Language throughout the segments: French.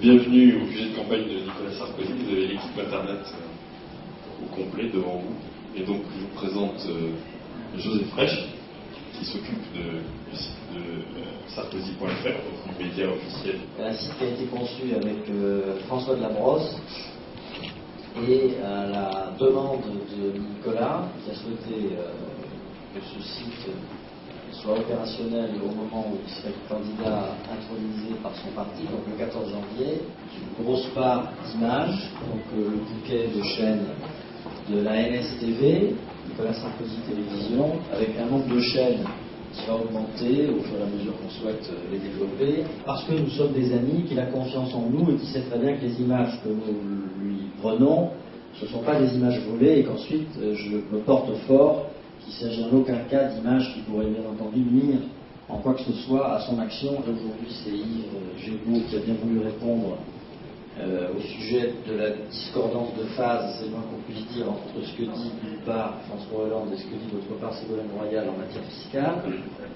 Bienvenue au budget de campagne de Nicolas Sarkozy. Vous avez l'équipe internet au complet devant vous. Et donc je vous présente José Frêche, qui s'occupe du site de sarkozy.fr, du média officiel. Un site qui a été conçu avec François de Labrosse et à la demande de Nicolas, qui a souhaité que ce site soit opérationnel au moment où il serait candidat intronisé par son parti, donc le 14 janvier, une grosse part d'images, donc le bouquet de chaînes de la NSTV, Nicolas Sarkozy Télévision, avec un nombre de chaînes qui va augmenter au fur et à mesure qu'on souhaite les développer, parce que nous sommes des amis, qu'il a confiance en nous et qu'il sait très bien que les images que nous lui prenons, ce ne sont pas des images volées et qu'ensuite je me porte fort qu'il ne s'agit en aucun cas d'images qui pourraient bien entendu nuire en quoi que ce soit à son action. Aujourd'hui, c'est Yves Gégaud qui a bien voulu répondre au sujet de la discordance de phase, c'est le moins qu'on puisse dire, entre ce que dit d'une part François Hollande et ce que dit d'autre part Ségolène Royal en matière fiscale.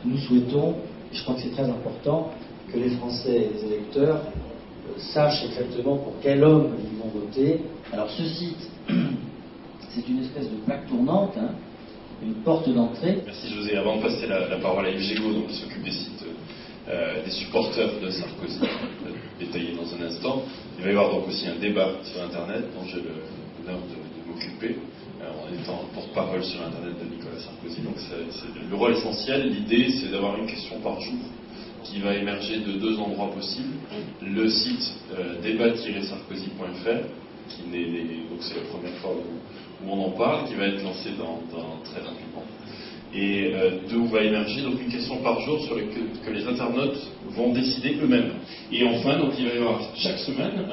Nous souhaitons, et je crois que c'est très important, que les Français et les électeurs sachent exactement pour quel homme ils vont voter. Alors ce site, c'est une espèce de plaque tournante, hein, une porte d'entrée. Merci José. Avant de passer la parole à Yves Gégaud, donc, qui s'occupe des sites des supporters de Sarkozy, détaillé dans un instant, il va y avoir donc aussi un débat sur Internet dont j'ai l'honneur de m'occuper en étant porte-parole sur Internet de Nicolas Sarkozy. Donc c'est le rôle essentiel. L'idée, c'est d'avoir une question par jour qui va émerger de deux endroits possibles. Le site débat-sarkozy.fr, donc c'est la première fois où on en parle, qui va être lancé dans très rapidement. Et d'où va émerger donc une question par jour sur que les internautes vont décider eux-mêmes. Et enfin, donc il va y avoir chaque semaine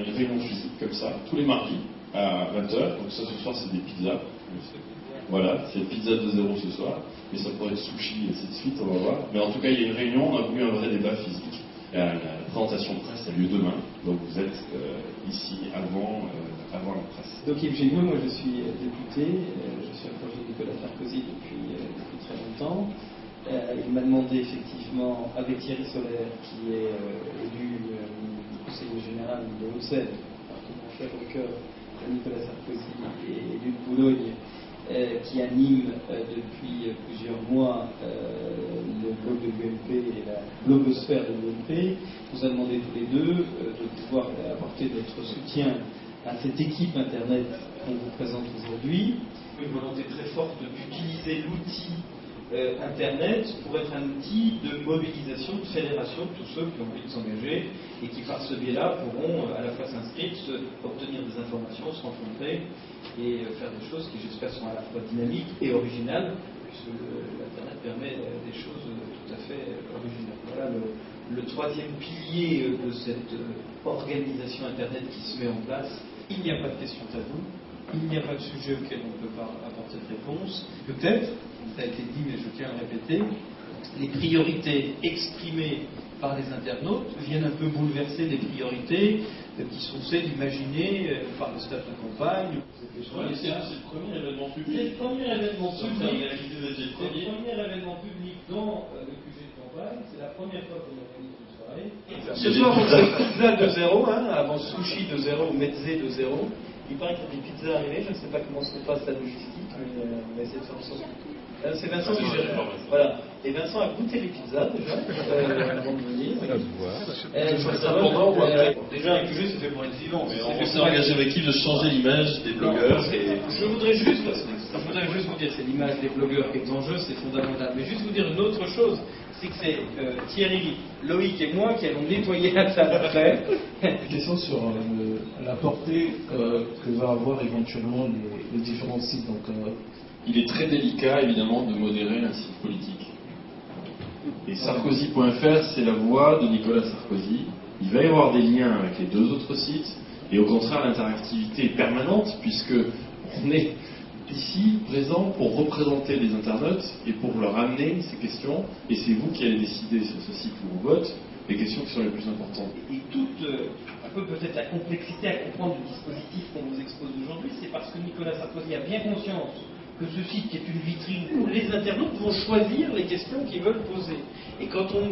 une réunion physique comme ça, tous les mardis à 20h. Donc ça, ce soir, c'est des pizzas. Voilà, c'est pizza de 0 ce soir, mais ça pourrait être sushi et ainsi de suite, on va voir. Mais en tout cas, il y a une réunion, on a voulu un vrai débat physique. La présentation de presse a lieu demain, donc vous êtes ici avant la presse. Donc Yves Gégaud, moi je suis député, je suis approché de Nicolas Sarkozy depuis très longtemps. Il m'a demandé effectivement, avec Thierry Solaire, qui est élu conseiller général de Hauts-de-Seine, appartenant cher au cœur de Nicolas Sarkozy, et élu de Boulogne, qui anime depuis plusieurs mois le blog de l'UMP et la blogosphère de l'UMP, nous a demandé tous les deux de pouvoir apporter notre soutien à cette équipe Internet qu'on vous présente aujourd'hui. Une volonté très forte d'utiliser l'outil Internet pour être un outil de mobilisation, de fédération de tous ceux qui ont envie de s'engager et qui par ce biais-là pourront à la fois s'inscrire, obtenir des informations, se rencontrer et faire des choses qui j'espère sont à la fois dynamiques et originales, puisque l'Internet permet des choses tout à fait originales. Voilà le troisième pilier de cette organisation Internet qui se met en place. Il n'y a pas de questions taboues, il n'y a pas de sujet auquel on ne peut pas apporter de réponse. Peut-être, ça a été dit mais je tiens à le répéter, les priorités exprimées par les internautes viennent un peu bouleverser les priorités qui sont celles imaginées par le staff de campagne. C'est le premier événement public. C'est le premier événement public. C'est le premier événement public dans le QG de campagne. C'est la première fois qu'on organise une soirée. Ce soir, on fait pizza de 0, avant sushi de 0 ou mezze de 0. Il paraît qu'il y a des pizzas arrivées. Je ne sais pas comment se passe la logistique, mais on va essayer de faire en sorte. C'est Vincent qui gère. Voilà. Et Vincent a goûté les pizzas déjà avant de venir. Déjà, un QG, c'est fait pour être vivant. Mais on s'est engagé avec qui de changer l'image des blogueurs. Je voudrais juste vous dire, c'est l'image des blogueurs qui est en jeu, c'est fondamental. Mais juste vous dire une autre chose, c'est que c'est Thierry, Loïc et moi qui allons nettoyer la salle après. Une question sur la portée que va avoir éventuellement les différents sites. Donc, il est très délicat, évidemment, de modérer un site politique. Et Sarkozy.fr, c'est la voix de Nicolas Sarkozy. Il va y avoir des liens avec les deux autres sites. Et au contraire, l'interactivité est permanente, puisque on est ici présent pour représenter les internautes et pour leur amener ces questions. Et c'est vous qui allez décider sur ce site où on vote, les questions qui sont les plus importantes. Et toute, un peu peut-être la complexité à comprendre du dispositif qu'on vous expose aujourd'hui, c'est parce que Nicolas Sarkozy a bien conscience que ce site qui est une vitrine où les internautes vont choisir les questions qu'ils veulent poser. Et quand on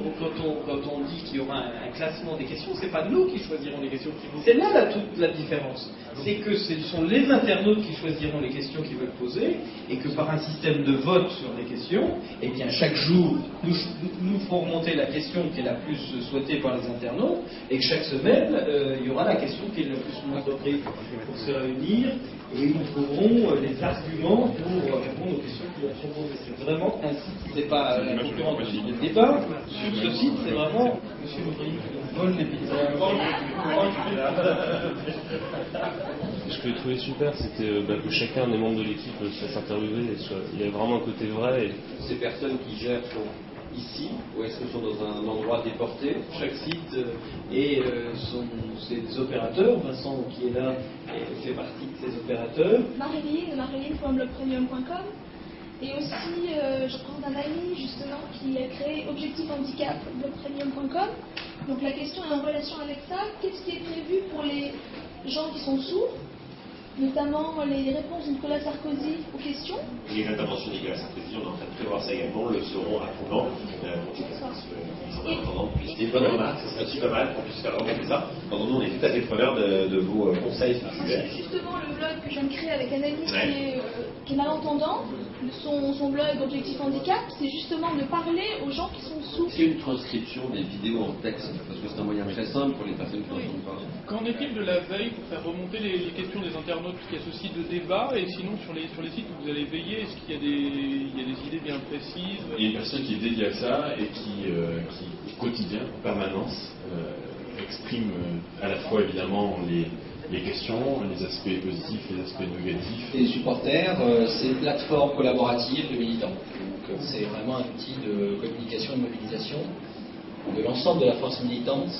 dit qu'il y aura un classement des questions, c'est pas nous qui choisirons les questions. C'est là toute la différence. C'est que ce sont les internautes qui choisiront les questions qu'ils veulent poser, et que par un système de vote sur les questions, eh bien chaque jour, nous ferons remonter la question qui est la plus souhaitée par les internautes, et que chaque semaine, il y aura la question qui est la plus souvent votée pour se réunir, et nous trouverons les arguments pour répondre aux questions qui sont posées. C'est vraiment ainsi. C'est pas la concurrence du débat. Sur ce site, c'est vraiment M. Louvrier qui vole les pizzas. Ce que j'ai trouvé super, c'était que chacun des membres de l'équipe soit s'interviewer. Il y avait vraiment un côté vrai. Et... Ces personnes qui gèrent sont ici, ou est-ce qu'elles sont dans un endroit déporté? Chaque site et c'est des opérateurs. Vincent qui est là fait partie de ces opérateurs. Marilyn.blogpremium.com. Et aussi, je prends un ami justement qui a créé Objectif Handicap, blogpremium.com. Donc la question est en relation avec ça. Qu'est-ce qui est prévu pour les gens qui sont sourds, notamment les réponses de Nicolas Sarkozy aux questions? Les interventions de Nicolas Sarkozy, on est en train de prévoir ça également, le seront apprenants. C'est une bonne remarque, c'est aussi pas mal qu'on puisse faire remonter ça. Donc nous, on est tout à fait preneurs de vos conseils sur le sujet. Justement, le blog que je viens de créer avec un ami qui est malentendant, son blog Objectif Handicap, c'est justement de parler aux gens qui sont sourds. C'est une transcription des vidéos en texte, parce que c'est un moyen très simple pour les personnes qui n'entendent pas. Qu'en est-il de la veille pour faire remonter les questions des internautes? Parce qu'il y a ce site de débat, et sinon sur les sites où vous allez veiller, est-ce qu'il y a des idées bien précises? Il y a une personne qui est dédiée à ça et qui au quotidien, en permanence, exprime à la fois évidemment les questions, les aspects positifs, les aspects négatifs. Les supporters, c'est une plateforme collaborative de militants. Donc c'est vraiment un outil de communication et de mobilisation de l'ensemble de la force militante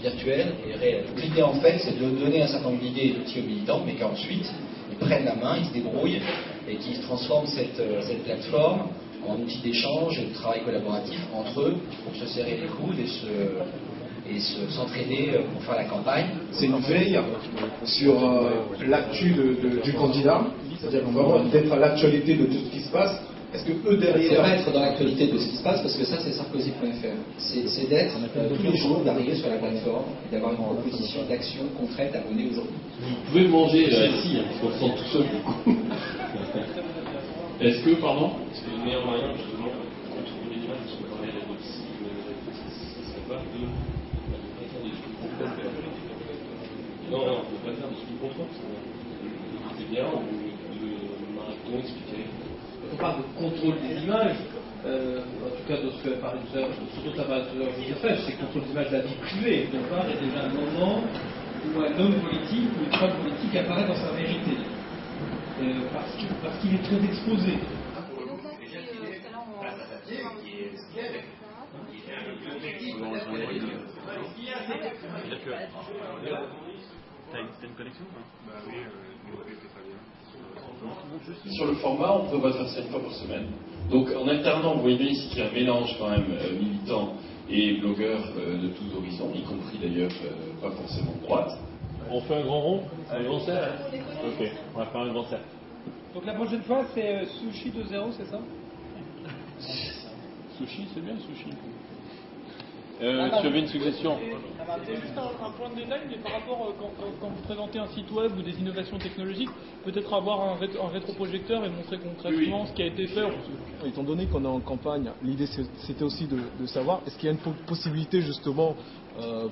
virtuelle et réelle. L'idée en fait, c'est de donner un certain nombre d'idées et d'outils aux militants, mais qu'ensuite ils prennent la main, ils se débrouillent et qu'ils transforment cette plateforme en outil d'échange et de travail collaboratif entre eux pour se serrer les coudes et s'entraider pour faire la campagne. C'est une veille sur l'actu du candidat, c'est-à-dire vraiment d'être à l'actualité de tout ce qui se passe. Est-ce que eux derrière... C'est pas être dans l'actualité de ce qui se passe, parce que ça c'est sarkozy.fr. C'est d'être tous les jours, d'arriver sur la plateforme et d'avoir une proposition d'action concrète à mener aujourd'hui. Vous pouvez manger assis, parce qu'on se sent tout seul du coup. Est-ce que, pardon? C'est le meilleur moyen justement de contrôler les images, parce qu'on parlait de la si ça serait pas de faire des trucs complètes. Non, on ne peut pas faire des trucs complètes. C'est bien, ou de marathon expliquer. On parle de contrôle des images, en tout cas de ce que parlait tout à l'heure, surtout la parole de Joseph Fèche, c'est contrôle des images de la vie privée. Quelque part, il y a déjà un moment où un homme politique ou une femme politique apparaît dans sa vérité, parce qu'il est très exposé. T'as une connexion? Bah oui, Sur le format, on prévoit faire ça une fois par semaine. Donc en alternant, vous voyez bien ici qu'il y a un mélange quand même militant et blogueur de tous horizons, y compris d'ailleurs pas forcément de droite. On fait un grand rond? Un grand cercle? Ok, on va faire un grand cercle. Donc la prochaine fois, c'est Sushi 2.0, c'est ça? Sushi, c'est bien Sushi. Tu avais une suggestion? C'est juste un point de détail, mais par rapport, quand vous présentez un site web ou des innovations technologiques, peut-être avoir un rétroprojecteur et montrer concrètement ce qui a été fait. Étant donné qu'on est en campagne, l'idée c'était aussi de savoir est-ce qu'il y a une possibilité justement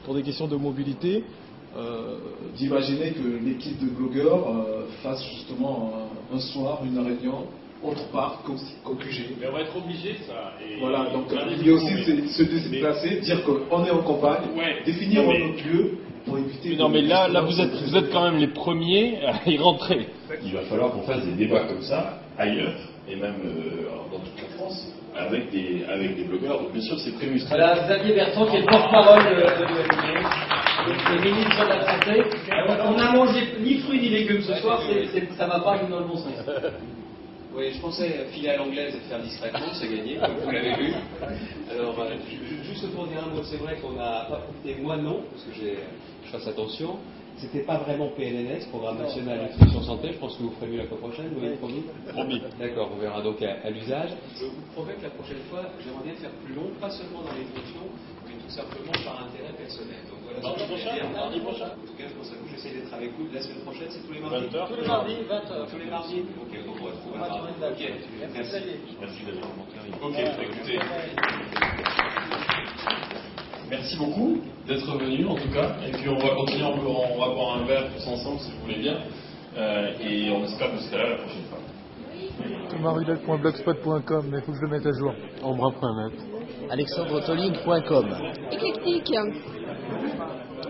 pour des questions de mobilité d'imaginer que l'équipe de blogueurs fasse justement un soir une réunion autre part qu'au QG. Mais on va être obligé de ça. Et voilà, donc il y a aussi se déplacer, dire qu'on est en campagne, définir notre lieu pour éviter... Non mais là vous êtes quand même les premiers à y rentrer. Il va falloir qu'on fasse des débats comme ça ailleurs, et même dans toute la France, avec des blogueurs. Donc bien sûr c'est prévu. Voilà, Xavier Bertrand qui est le porte-parole de le ministre de la Santé. On n'a mangé ni fruits ni légumes ce soir, ça ne va pas aller dans le bon sens. Oui, je pensais filer à l'anglaise et faire discrètement, c'est gagné, comme vous l'avez vu. Alors, juste pour dire un mot, c'est vrai qu'on n'a pas profité, moi non, parce que je fasse attention. C'était pas vraiment PNNS, Programme National Nutrition Santé, je pense que vous ferez mieux la fois prochaine, vous l'avez promis. Promis. D'accord, on verra donc à l'usage. Je vous promets que la prochaine fois, j'aimerais bien faire plus long, pas seulement dans les fonctions, mais tout simplement par intérêt personnel. Donc voilà, Mardi prochain. En tout cas, je pense à vous, j'essaie d'être avec vous. La semaine prochaine, c'est tous les mardis. 20h. Tous les mardis, 20h. Tous les mardis. Ok, donc on va trouver un mardi. Ok, merci. Merci d'avoir commentaire. Ok, écoutez. Merci beaucoup d'être venu en tout cas. Et puis on va continuer, on va boire un verre tous ensemble si vous voulez bien. Et on espère que ce sera là la prochaine fois. thomasrudel.blogspot.com, mais il faut que je le mette à jour. Embrun.net. alexandretoling.com. Éclectique.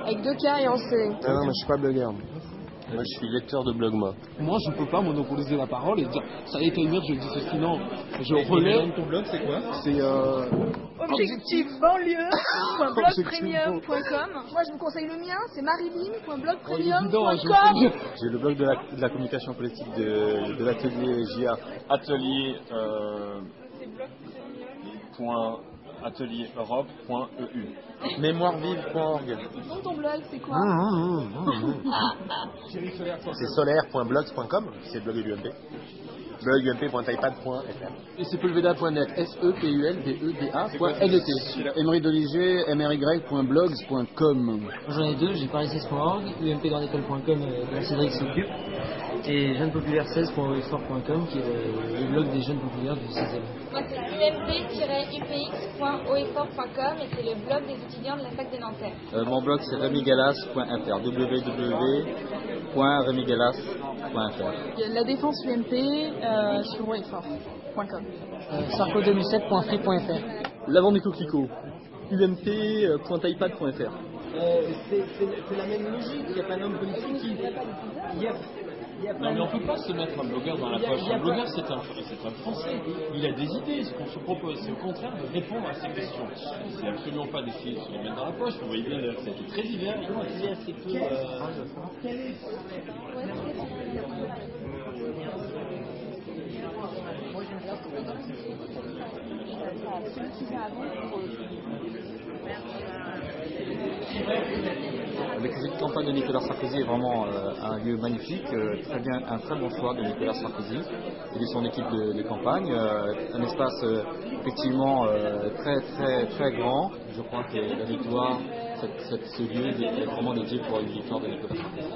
Avec 2 K et en C. Ah non, mais je suis pas blogueur. Moi, je suis lecteur de blog, moi. Moi, je peux pas monopoliser la parole et dire ça a été émis, je dis ceci, non. Je relève. Ton blog, c'est quoi? C'est Objectivebanlieue.blogpremium.com. Moi, je vous conseille le mien, c'est marilyn.blogpremium.com. J'ai le blog de la communication politique de l'atelier JA. Atelier. Ateliereurope.eu. Mémoirevive.org. Ton blog, c'est quoi? C'est solaire.blogs.com, c'est le blog de l'UMP. blogump.ipad.fr. Et sepulveda.net, sepulveda.net. Emery d'Olivier, mry.blogs.com. J'en ai 2, j'ai paris6.org, umpgrandécole.com dont Cédric s'occupe, et jeunesspopulaires16.oeffort.com qui est le blog des jeunes populaires du 16e. Moi c'est ump-upx.oeffort.com et c'est le blog des étudiants de la fac des Nanterre. Mon blog c'est remygalas.fr, www.remygalas.fr. La défense UMP sur oeffort.com. sarko2007.free.fr. L'avant des coquelicots. ump.ipad.fr. C'est la même logique, il n'y a pas d'homme politique qui... Non mais on ne peut pas se mettre un blogueur dans la poche. Un blogueur c'est un Français. Il a des idées. Ce qu'on se propose, c'est au contraire de répondre à ces questions. C'est absolument pas d'essayer de se les mettre dans la poche. Vous voyez bien d'ailleurs que c'était très divers. Ils ont utilisé assez peu. Avec cette campagne de Nicolas Sarkozy est vraiment un lieu magnifique, un très bon choix de Nicolas Sarkozy et de son équipe de campagne. Un espace effectivement très grand. Je crois que la victoire, ce lieu est vraiment dédié pour une victoire de Nicolas Sarkozy.